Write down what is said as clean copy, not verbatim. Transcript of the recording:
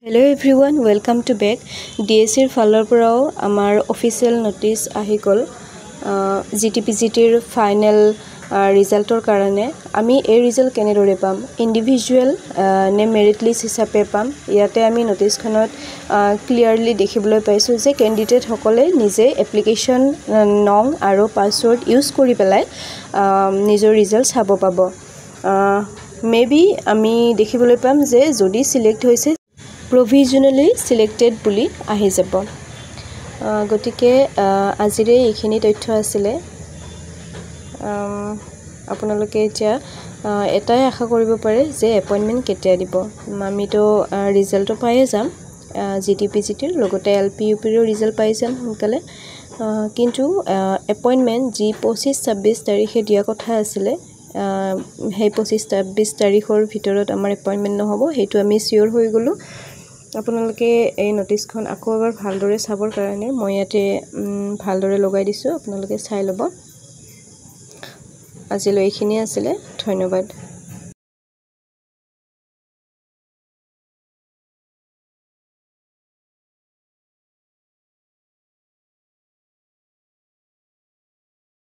Hello everyone, welcome to back. DSC ফালৰ পৰাও আমাৰ অফিচিয়েল নোটিছ আহি গ'ল জিটিপিজিটিৰ ফাইনেল ৰিজাল্টৰ কাৰণে আমি এই ৰিজাল্ট কেনেদৰে পাম ইন্ডিভিজুৱেল নে মেৰিট লিষ্ট হিচাপে পাম ইয়াতে আমি নোটিছখনত ক্লিয়াৰলি দেখিবলৈ পাইছোঁ যে কেণ্ডিডেট সকলে নিজে এপ্লিকেশ্যন নং আৰু পাছৱৰ্ড ইউজ কৰি পেলাই নিজৰ ৰিজাল্ট চাব পাব মেবি আমি দেখিবলৈ পাম যে যদি সিলেক্ট হৈছে provisionally selected বুলি আহি যাব গটিকে আজিৰে এইখিনি তথ্য আছিল আপোনালোকে এতিয়া এটাই আশা কৰিব পাৰে যে এপইন্টমেন্ট কেতিয়া দিব আমিতো ৰিজাল্ট পায়ে যাম জিটিপিজিটিৰ লগতে এলপিইউপিৰ ৰিজাল্ট পাই যাম সোনকালে কিন্তু এপইন্টমেন্ট যি 25-26 তাৰিখে দিয়া কথা আছিল সেই 25-26 তাৰিখৰ ভিতৰত আমাৰ এপইন্টমেন্ট নহব হেতু আমি সিওৰ হৈ গলো আপোনালোকে এই নোটিছখন আকৌ এবাৰ ভালদৰে চাবৰ কাৰণে মই ইয়াতে ভালদৰে লগাই দিছো আপোনালোকে চাই ল'ব আজিলৈ এইখিনি আছিল ধন্যবাদ